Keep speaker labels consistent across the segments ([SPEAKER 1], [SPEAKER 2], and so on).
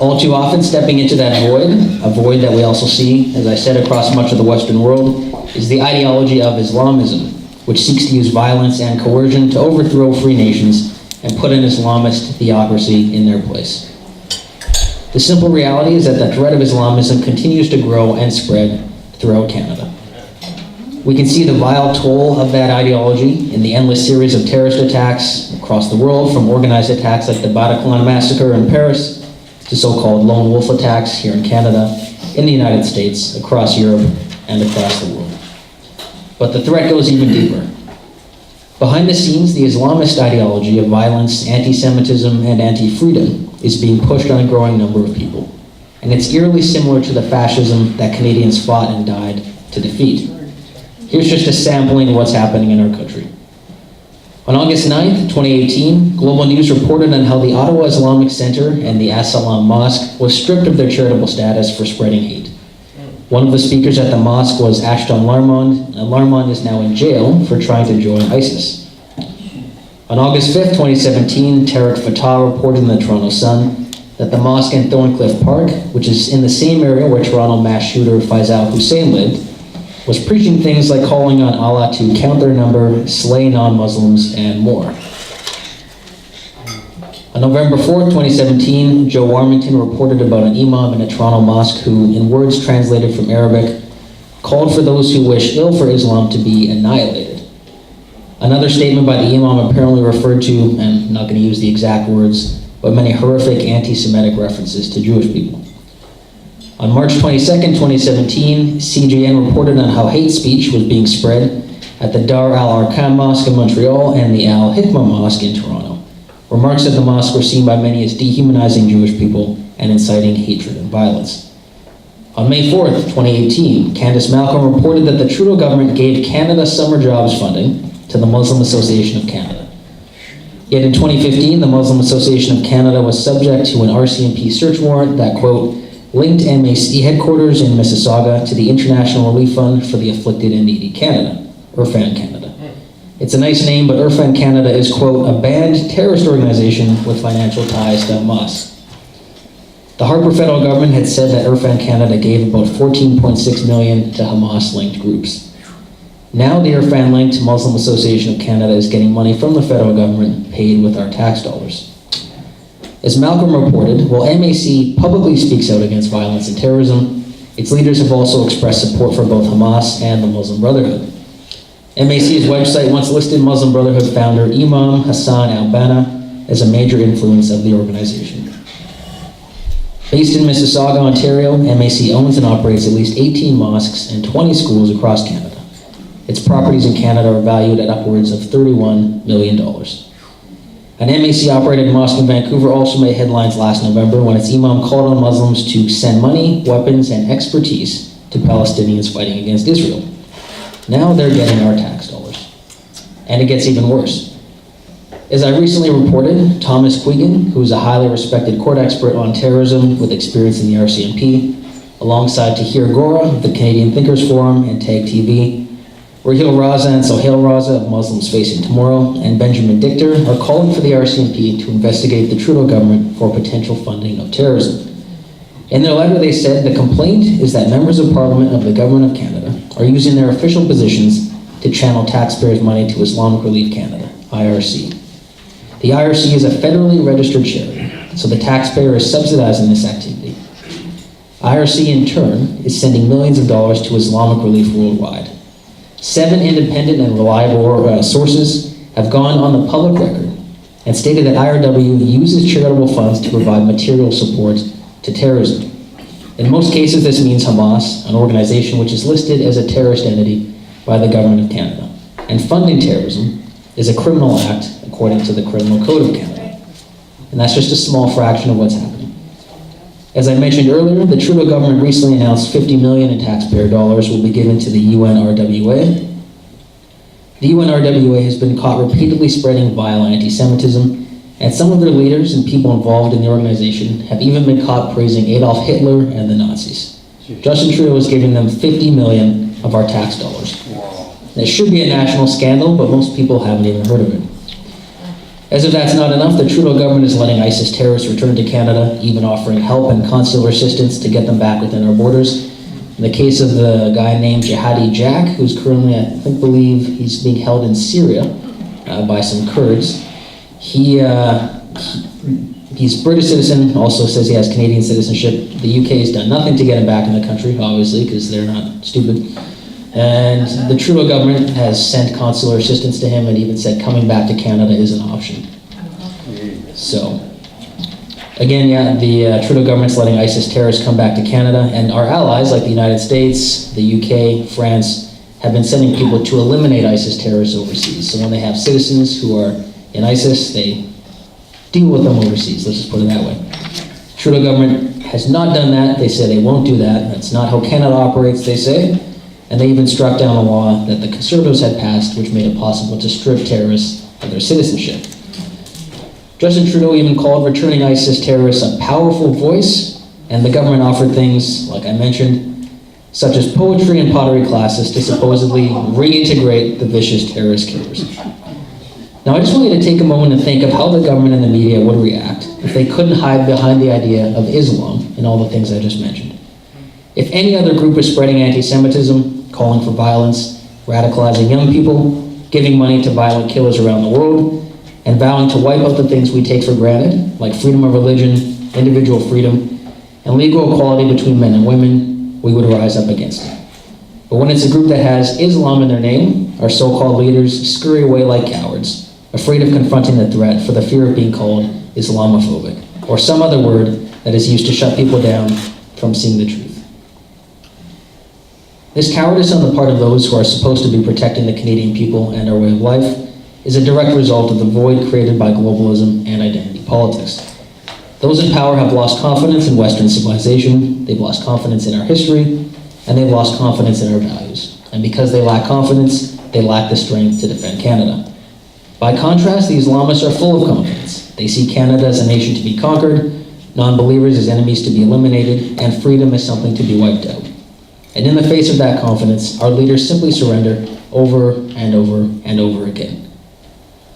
[SPEAKER 1] All too often, stepping into that void, a void that we also see, as I said, across much of the Western world, is the ideology of Islamism, which seeks to use violence and coercion to overthrow free nations and put an Islamist theocracy in their place. The simple reality is that the threat of Islamism continues to grow and spread throughout Canada. We can see the vile toll of that ideology in the endless series of terrorist attacks across the world, from organized attacks like the Bataclan massacre in Paris to so-called lone wolf attacks here in Canada, in the United States, across Europe, and across the world. But the threat goes even deeper. Behind the scenes, the Islamist ideology of violence, anti-Semitism, and anti-freedom is being pushed on a growing number of people. And it's eerily similar to the fascism that Canadians fought and died to defeat. Here's just a sampling of what's happening in our country. On August 9th, 2018, Global News reported on how the Ottawa Islamic Center and the As-Salam Mosque was stripped of their charitable status for spreading hate. One of the speakers at the mosque was Ashton Larmond, and Larmond is now in jail for trying to join ISIS. On August 5th, 2017, Tariq Fatah reported in the Toronto Sun that the mosque in Thorncliffe Park, which is in the same area where Toronto mass shooter Faisal Hussein lived, was preaching things like calling on Allah to count their number, slay non-Muslims, and more. On November 4th, 2017, Joe Warmington reported about an imam in a Toronto mosque who, in words translated from Arabic, called for those who wish ill for Islam to be annihilated. Another statement by the imam apparently referred to, and I'm not going to use the exact words, but many horrific anti-Semitic references to Jewish people. On March 22nd, 2017, CGN reported on how hate speech was being spread at the Dar al-Arqam Mosque in Montreal and the Al-Hikmah Mosque in Toronto. Remarks at the mosque were seen by many as dehumanizing Jewish people and inciting hatred and violence. On May 4th, 2018, Candace Malcolm reported that the Trudeau government gave Canada summer jobs funding to the Muslim Association of Canada. Yet in 2015, the Muslim Association of Canada was subject to an RCMP search warrant that, quote, linked MAC headquarters in Mississauga to the International Relief Fund for the Afflicted and Needy Canada, IRFAN Canada. It's a nice name, but IRFAN Canada is, quote, a banned terrorist organization with financial ties to Hamas. The Harper federal government had said that IRFAN Canada gave about $14.6 million to Hamas-linked groups. Now the IRFAN-linked Muslim Association of Canada is getting money from the federal government paid with our tax dollars. As Malcolm reported, while MAC publicly speaks out against violence and terrorism, its leaders have also expressed support for both Hamas and the Muslim Brotherhood. MAC's website once listed Muslim Brotherhood founder Imam Hassan al-Banna as a major influence of the organization. Based in Mississauga, Ontario, MAC owns and operates at least 18 mosques and 20 schools across Canada. Its properties in Canada are valued at upwards of $31 million. An MAC-operated mosque in Vancouver also made headlines last November when its imam called on Muslims to send money, weapons, and expertise to Palestinians fighting against Israel. Now they're getting our tax dollars. And it gets even worse. As I recently reported, Thomas Quigan, who is a highly respected court expert on terrorism with experience in the RCMP, alongside Tahir Gora of the Canadian Thinkers Forum and TAG TV, Rahil Raza and Sohail Raza of Muslims Facing Tomorrow, and Benjamin Dichter are calling for the RCMP to investigate the Trudeau government for potential funding of terrorism. In their letter, they said the complaint is that members of Parliament of the Government of Canada are using their official positions to channel taxpayers' money to Islamic Relief Canada, IRC. The IRC is a federally registered charity, so the taxpayer is subsidizing this activity. IRC, in turn, is sending millions of dollars to Islamic Relief worldwide. 7 independent and reliable sources have gone on the public record and stated that IRW uses charitable funds to provide material support to terrorism. In most cases, this means Hamas, an organization which is listed as a terrorist entity by the Government of Canada. And funding terrorism is a criminal act according to the Criminal Code of Canada. And that's just a small fraction of what's happening. As I mentioned earlier, the Trudeau government recently announced $50 million in taxpayer dollars will be given to the UNRWA. The UNRWA has been caught repeatedly spreading vile anti-Semitism, and some of their leaders and people involved in the organization have even been caught praising Adolf Hitler and the Nazis. Justin Trudeau is giving them $50 million of our tax dollars. It should be a national scandal, but most people haven't even heard of it. As if that's not enough, the Trudeau government is letting ISIS terrorists return to Canada, even offering help and consular assistance to get them back within our borders. In the case of the guy named Jihadi Jack, who's currently, believe he's being held in Syria by some Kurds. He's British citizen, also says he has Canadian citizenship. The UK has done nothing to get him back in the country, obviously, because they're not stupid. And the Trudeau government has sent consular assistance to him and even said coming back to Canada is an option. So, again, yeah, the Trudeau government's letting ISIS terrorists come back to Canada, and our allies like the United States, the UK, France, have been sending people to eliminate ISIS terrorists overseas. So when they have citizens who are in ISIS, they deal with them overseas, let's just put it that way. Trudeau government has not done that. They say they won't do that. That's not how Canada operates, they say. And they even struck down a law that the Conservatives had passed, which made it possible to strip terrorists of their citizenship. Justin Trudeau even called returning ISIS terrorists a powerful voice, and the government offered things, like I mentioned, such as poetry and pottery classes to supposedly reintegrate the vicious terrorist killers. Now, I just want you to take a moment and think of how the government and the media would react if they couldn't hide behind the idea of Islam and all the things I just mentioned. If any other group is spreading anti-Semitism, calling for violence, radicalizing young people, giving money to violent killers around the world, and vowing to wipe out the things we take for granted, like freedom of religion, individual freedom, and legal equality between men and women, we would rise up against it. But when it's a group that has Islam in their name, our so-called leaders scurry away like cowards, afraid of confronting the threat for the fear of being called Islamophobic, or some other word that is used to shut people down from seeing the truth. This cowardice on the part of those who are supposed to be protecting the Canadian people and our way of life is a direct result of the void created by globalism and identity politics. Those in power have lost confidence in Western civilization, they've lost confidence in our history, and they've lost confidence in our values. And because they lack confidence, they lack the strength to defend Canada. By contrast, the Islamists are full of confidence. They see Canada as a nation to be conquered, non-believers as enemies to be eliminated, and freedom as something to be wiped out. And in the face of that confidence, our leaders simply surrender over and over and over again.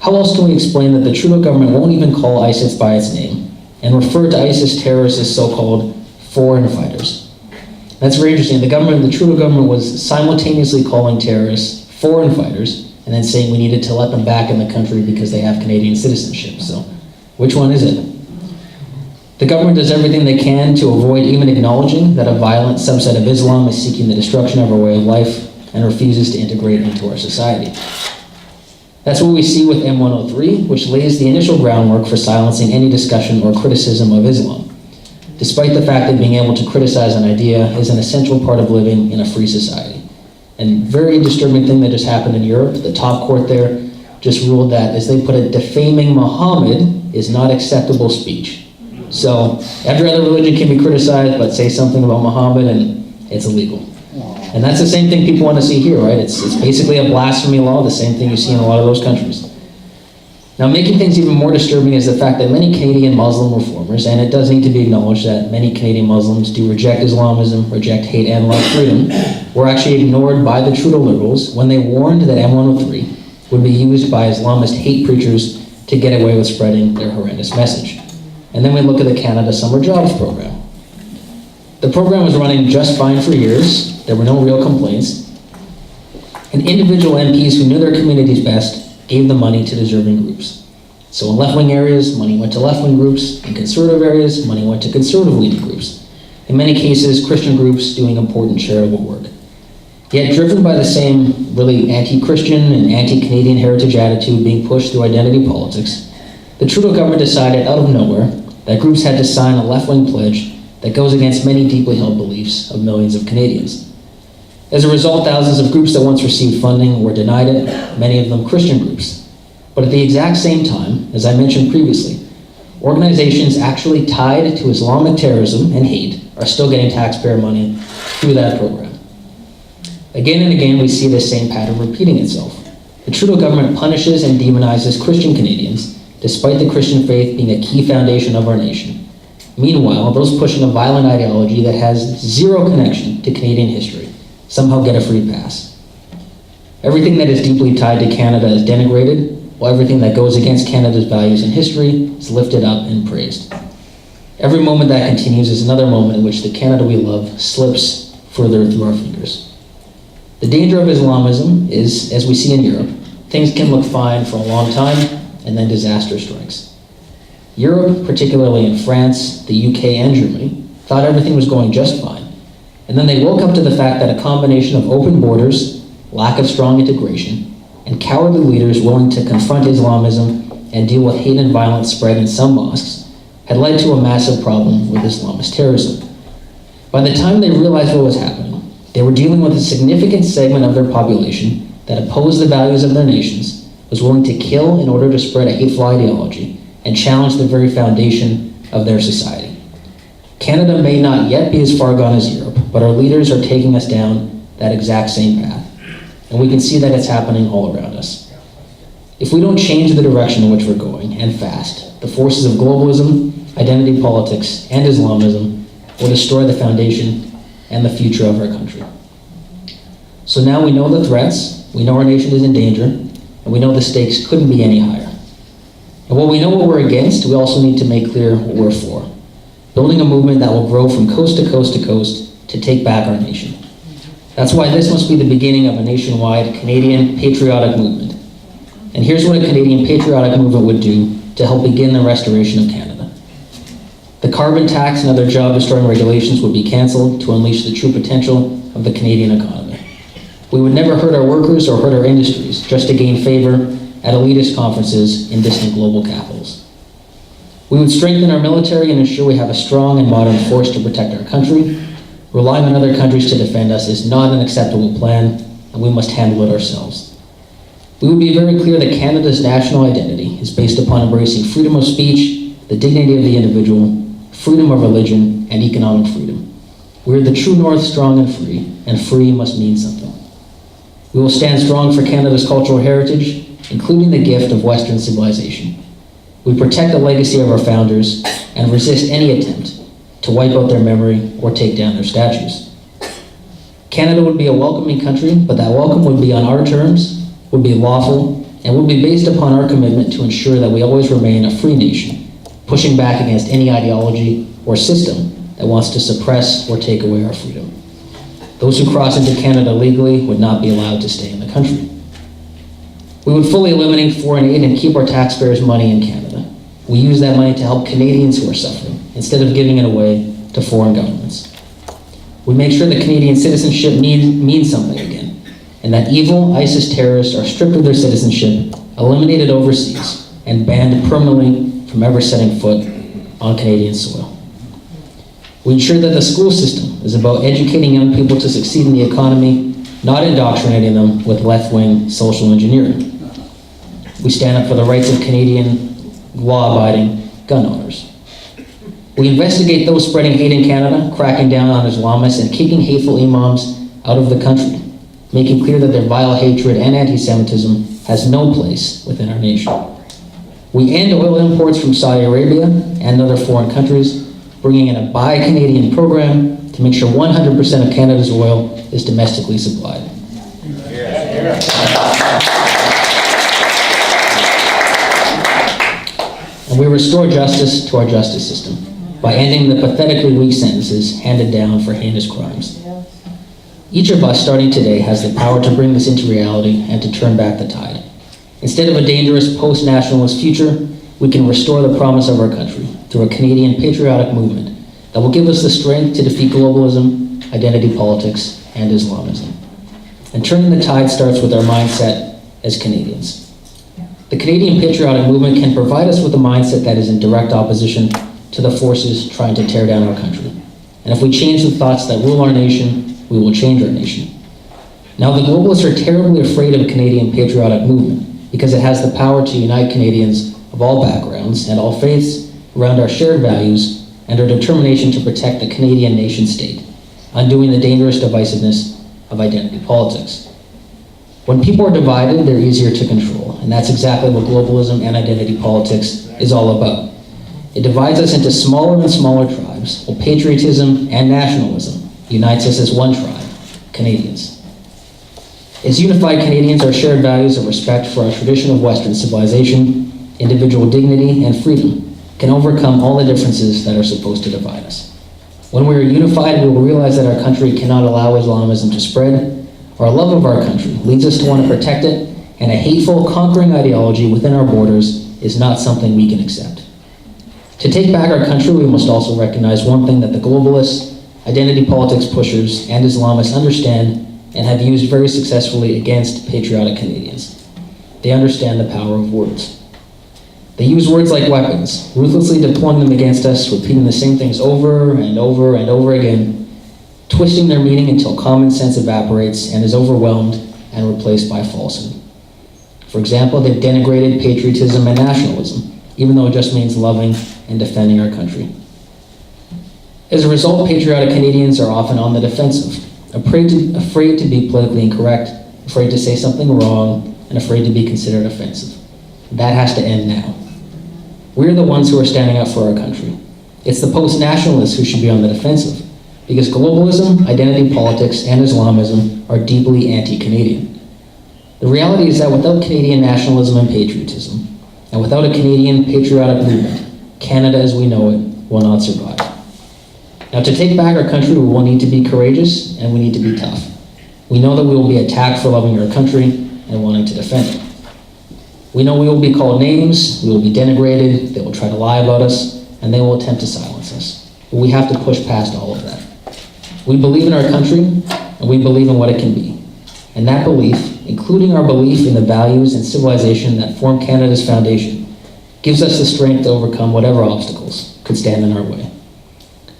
[SPEAKER 1] How else can we explain that the Trudeau government won't even call ISIS by its name and refer to ISIS terrorists as so-called foreign fighters? That's very interesting. The Trudeau government was simultaneously calling terrorists foreign fighters and then saying we needed to let them back in the country because they have Canadian citizenship. So which one is it? The government does everything they can to avoid even acknowledging that a violent subset of Islam is seeking the destruction of our way of life and refuses to integrate into our society. That's what we see with M103, which lays the initial groundwork for silencing any discussion or criticism of Islam, despite the fact that being able to criticize an idea is an essential part of living in a free society. And very disturbing thing that just happened in Europe, the top court there just ruled that, as they put it, defaming Muhammad is not acceptable speech. So every other religion can be criticized, but say something about Muhammad and it's illegal. And that's the same thing people want to see here, right? It's basically a blasphemy law, the same thing you see in a lot of those countries. Now, making things even more disturbing is the fact that many Canadian Muslim reformers, and it does need to be acknowledged that many Canadian Muslims do reject Islamism, reject hate, and love freedom, were actually ignored by the Trudeau Liberals when they warned that M103 would be used by Islamist hate preachers to get away with spreading their horrendous message. And then we look at the Canada Summer Jobs Program. The program was running just fine for years. There were no real complaints. And individual MPs who knew their communities best gave the money to deserving groups. So in left-wing areas, money went to left-wing groups. In conservative areas, money went to conservative-leaning groups. In many cases, Christian groups doing important charitable work. Yet driven by the same really anti-Christian and anti-Canadian heritage attitude being pushed through identity politics, the Trudeau government decided out of nowhere that groups had to sign a left-wing pledge that goes against many deeply held beliefs of millions of Canadians. As a result, thousands of groups that once received funding were denied it, many of them Christian groups. But at the exact same time, as I mentioned previously, organizations actually tied to Islamic terrorism and hate are still getting taxpayer money through that program. Again and again, we see this same pattern repeating itself. The Trudeau government punishes and demonizes Christian Canadians, despite the Christian faith being a key foundation of our nation. Meanwhile, those pushing a violent ideology that has zero connection to Canadian history somehow get a free pass. Everything that is deeply tied to Canada is denigrated, while everything that goes against Canada's values and history is lifted up and praised. Every moment that continues is another moment in which the Canada we love slips further through our fingers. The danger of Islamism is, as we see in Europe, things can look fine for a long time, and then disaster strikes. Europe, particularly in France, the UK, and Germany, thought everything was going just fine. And then they woke up to the fact that a combination of open borders, lack of strong integration, and cowardly leaders willing to confront Islamism and deal with hate and violence spread in some mosques had led to a massive problem with Islamist terrorism. By the time they realized what was happening, they were dealing with a significant segment of their population that opposed the values of their nations, was willing to kill in order to spread a hateful ideology, and challenge the very foundation of their society. Canada may not yet be as far gone as Europe, but our leaders are taking us down that exact same path. And we can see that it's happening all around us. If we don't change the direction in which we're going, and fast, the forces of globalism, identity politics, and Islamism will destroy the foundation and the future of our country. So now we know the threats, we know our nation is in danger, and we know the stakes couldn't be any higher. And while we know what we're against, we also need to make clear what we're for. Building a movement that will grow from coast to coast to coast to take back our nation. That's why this must be the beginning of a nationwide Canadian patriotic movement. And here's what a Canadian patriotic movement would do to help begin the restoration of Canada. The carbon tax and other job-destroying regulations would be cancelled to unleash the true potential of the Canadian economy. We would never hurt our workers or hurt our industries just to gain favor at elitist conferences in distant global capitals. We would strengthen our military and ensure we have a strong and modern force to protect our country. Relying on other countries to defend us is not an acceptable plan, and we must handle it ourselves. We would be very clear that Canada's national identity is based upon embracing freedom of speech, the dignity of the individual, freedom of religion, and economic freedom. We are the true north, strong and free must mean something. We will stand strong for Canada's cultural heritage, including the gift of Western civilization. We protect the legacy of our founders and resist any attempt to wipe out their memory or take down their statues. Canada would be a welcoming country, but that welcome would be on our terms, would be lawful, and would be based upon our commitment to ensure that we always remain a free nation, pushing back against any ideology or system that wants to suppress or take away our freedom. Those who cross into Canada legally would not be allowed to stay in the country. We would fully eliminate foreign aid and keep our taxpayers' money in Canada. We use that money to help Canadians who are suffering, instead of giving it away to foreign governments. We make sure that Canadian citizenship means something again, and that evil ISIS terrorists are stripped of their citizenship, eliminated overseas, and banned permanently from ever setting foot on Canadian soil. We ensure that the school system is about educating young people to succeed in the economy, not indoctrinating them with left-wing social engineering. We stand up for the rights of Canadian law-abiding gun owners. We investigate those spreading hate in Canada, cracking down on Islamists, and kicking hateful imams out of the country, making clear that their vile hatred and anti-Semitism has no place within our nation. We end oil imports from Saudi Arabia and other foreign countries, bringing in a Buy Canadian program to make sure 100% of Canada's oil is domestically supplied. And we restore justice to our justice system by ending the pathetically weak sentences handed down for heinous crimes. Each of us, starting today, has the power to bring this into reality and to turn back the tide. Instead of a dangerous post-nationalist future, we can restore the promise of our country through a Canadian patriotic movement that will give us the strength to defeat globalism, identity politics, and Islamism. And turning the tide starts with our mindset as Canadians. The Canadian patriotic movement can provide us with a mindset that is in direct opposition to the forces trying to tear down our country. And if we change the thoughts that rule our nation, we will change our nation. Now, the globalists are terribly afraid of a Canadian patriotic movement because it has the power to unite Canadians of all backgrounds and all faiths around our shared values and our determination to protect the Canadian nation state, undoing the dangerous divisiveness of identity politics. When people are divided, they're easier to control, and that's exactly what globalism and identity politics is all about. It divides us into smaller and smaller tribes, while patriotism and nationalism unites us as one tribe, Canadians. As unified Canadians, our shared values of respect for our tradition of Western civilization, individual dignity, and freedom can overcome all the differences that are supposed to divide us. When we are unified, we will realize that our country cannot allow Islamism to spread. Our love of our country leads us to want to protect it, and a hateful, conquering ideology within our borders is not something we can accept. To take back our country, we must also recognize one thing that the globalists, identity politics pushers, and Islamists understand and have used very successfully against patriotic Canadians. They understand the power of words. They use words like weapons, ruthlessly deploying them against us, repeating the same things over and over and over again, twisting their meaning until common sense evaporates and is overwhelmed and replaced by falsehood. For example, they've denigrated patriotism and nationalism, even though it just means loving and defending our country. As a result, patriotic Canadians are often on the defensive, afraid to be politically incorrect, afraid to say something wrong, and afraid to be considered offensive. That has to end now. We're the ones who are standing up for our country. It's the post-nationalists who should be on the defensive, because globalism, identity politics, and Islamism are deeply anti-Canadian. The reality is that without Canadian nationalism and patriotism, and without a Canadian patriotic movement, Canada as we know it will not survive. Now, to take back our country, we will need to be courageous and we need to be tough. We know that we will be attacked for loving our country and wanting to defend it. We know we will be called names, we will be denigrated, they will try to lie about us, and they will attempt to silence us. But we have to push past all of that. We believe in our country, and we believe in what it can be. And that belief, including our belief in the values and civilization that form Canada's foundation, gives us the strength to overcome whatever obstacles could stand in our way.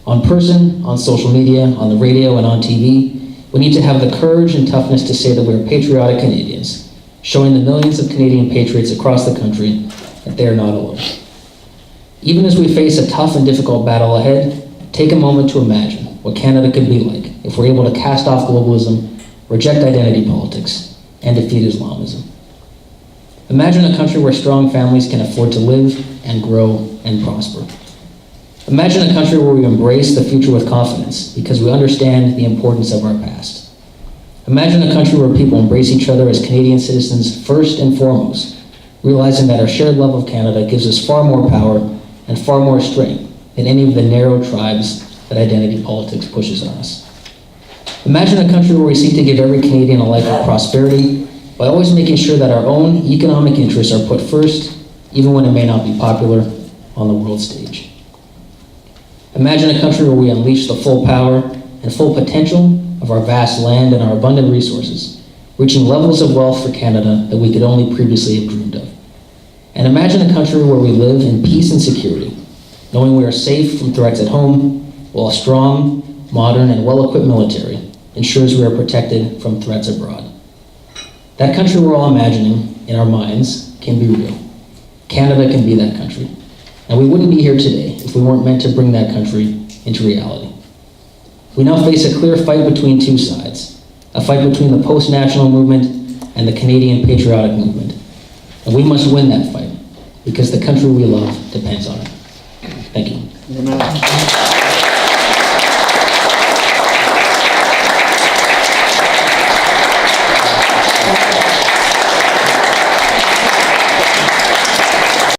[SPEAKER 1] On person, on social media, on the radio, and on TV, we need to have the courage and toughness to say that we are patriotic Canadians, showing the millions of Canadian patriots across the country that they are not alone. Even as we face a tough and difficult battle ahead, take a moment to imagine what Canada could be like if we're able to cast off globalism, reject identity politics, and defeat Islamism. Imagine a country where strong families can afford to live and grow and prosper. Imagine a country where we embrace the future with confidence because we understand the importance of our past. Imagine a country where people embrace each other as Canadian citizens first and foremost, realizing that our shared love of Canada gives us far more power and far more strength than any of the narrow tribes that identity politics pushes on us. Imagine a country where we seek to give every Canadian a life of prosperity by always making sure that our own economic interests are put first, even when it may not be popular, on the world stage. Imagine a country where we unleash the full power and full potential of our vast land and our abundant resources, reaching levels of wealth for Canada that we could only previously have dreamed of. And imagine a country where we live in peace and security, knowing we are safe from threats at home, while a strong, modern, and well-equipped military ensures we are protected from threats abroad. That country we're all imagining in our minds can be real. Canada can be that country. And we wouldn't be here today if we weren't meant to bring that country into reality. We now face a clear fight between two sides, a fight between the post-national movement and the Canadian patriotic movement. And we must win that fight because the country we love depends on it. Thank you.
[SPEAKER 2] Amen.